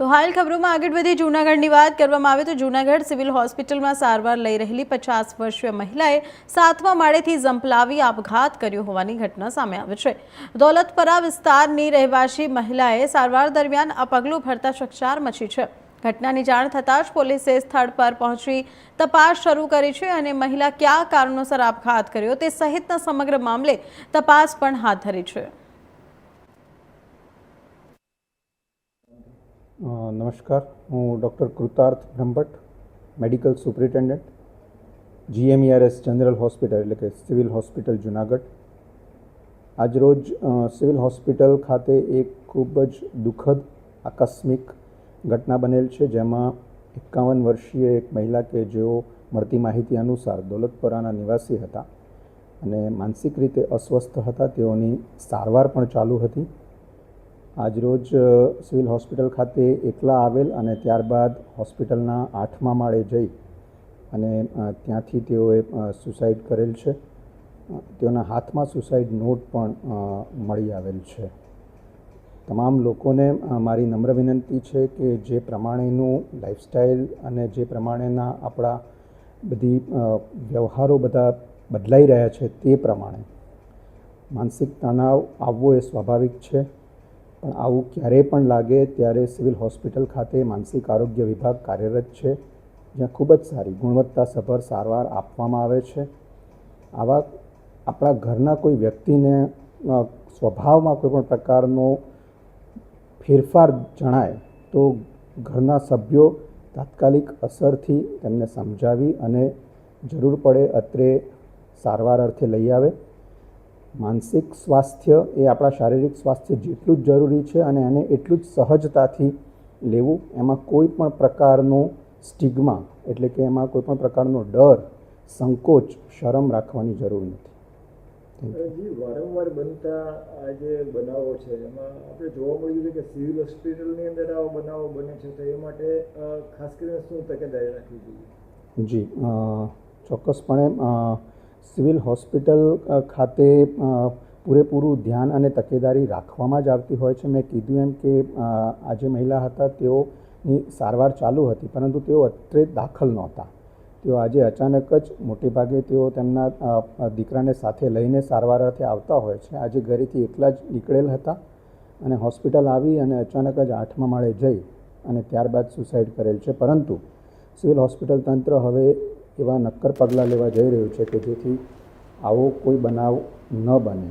તો હાલ ખબરોમાં આગળ વધી જૂનાગઢની વાત કરવામાં આવે તો જૂનાગઢ સિવિલ હોસ્પિટલમાં સારવાર લઈ રહેલી 50 વર્ષીય મહિલાએ 7મા માળેથી ઝંપલાવી આપઘાત કર્યો હોવાની ઘટના સામે આવી છે। દોલતપરા વિસ્તારની રહેવાસી મહિલાએ સારવાર દરમિયાન આ પગલું ભરતા ચકચાર મચી છે। ઘટનાની જાણ થતાં જ પોલીસે સ્થળ પર પહોંચી તપાસ શરૂ કરી છે અને મહિલા કયા કારણોસર આપઘાત કર્યો તે સહિતના સમગ્ર મામલે તપાસ પણ હાથ ધરી છે। નમસ્કાર, હું doctor Krutarth Brahmbhatt, medical superintendent, GMERS general hospital એટલે કે સિવિલ હોસ્પિટલ જુનાગઢ। આજરોજ સિવિલ હોસ્પિટલ ખાતે એક ખૂબ જ દુઃખદ આકસ્મિક ઘટના બનેલ છે, જેમાં 51 વર્ષીય એક મહિલા કે જેઓ મળતી માહિતી અનુસાર દોલતપરાના નિવાસી હતા અને માનસિક રીતે અસ્વસ્થ હતા, તેઓની સારવાર પણ ચાલુ હતી। આજરોજ સિવિલ હોસ્પિટલ ખાતે એકલા આવેલ અને ત્યારબાદ હોસ્પિટલના 8મા માળે જઈ અને ત્યાંથી તેઓએ સુસાઇડ કરેલ છે। તેઓના હાથમાં સુસાઇડ નોટ પણ મળી આવેલ છે। તમામ લોકોને મારી નમ્ર વિનંતી છે કે જે પ્રમાણેનું લાઈફસ્ટાઈલ અને જે પ્રમાણેના આપણા બધી વ્યવહારો બધા બદલાઈ રહ્યા છે તે પ્રમાણે માનસિક તણાવ આવવો એ સ્વાભાવિક છે, પણ આવું ક્યારેય પણ લાગે ત્યારે સિવિલ હોસ્પિટલ ખાતે માનસિક આરોગ્ય વિભાગ કાર્યરત છે, જ્યાં ખૂબ જ સારી ગુણવત્તાસભર સારવાર આપવામાં આવે છે। આવા આપણા ઘરના કોઈ વ્યક્તિને સ્વભાવમાં કોઈ પણ પ્રકારનો ફેરફાર જણાય તો ઘરના સભ્યો તાત્કાલિક અસરથી તેમને સમજાવી અને જરૂર પડે અત્રે સારવાર અર્થે લઈ આવે। માનસિક સ્વાસ્થ્ય એ આપણા શારીરિક સ્વાસ્થ્ય જેટલું જ જરૂરી છે અને એને એટલું જ સહજતાથી લેવું। એમાં કોઈ પણ પ્રકારનો સ્ટિગ્મા એટલે કે એમાં કોઈ પણ પ્રકારનો ડર, સંકોચ, શરમ રાખવાની જરૂર નથી। વારંવાર બનતા આ જે બનાવો છે એમાં આપણે જોવા મળ્યું છે કે સિવિલ હોસ્પિટલની અંદર આવા બનાવો બને છે, તો એ માટે ખાસ કરીને શું તકેદારી રાખવી જોઈએ? જી, ચોક્કસપણે સિવિલ હોસ્પિટલ ખાતે પૂરેપૂરું ધ્યાન અને તકેદારી રાખવામાં જ આવતી હોય છે। મેં કીધું એમ કે આ જે મહિલા હતા તેઓની સારવાર ચાલુ હતી, પરંતુ તેઓ અત્રે દાખલ નહોતા। તેઓ આજે અચાનક જ મોટેભાગે તેઓ તેમના દીકરાને સાથે લઈને સારવાર અર્થે આવતા હોય છે। આજે ઘરેથી એકલા જ નીકળેલ હતા અને હોસ્પિટલ આવી અને અચાનક જ 8મા માળે જઈ અને ત્યારબાદ સુસાઇડ કરેલ છે, પરંતુ સિવિલ હોસ્પિટલ તંત્ર હવે એવા નક્કર પગલાં લેવા જઈ રહ્યું છે કે જેથી આવો કોઈ બનાવ ન બને।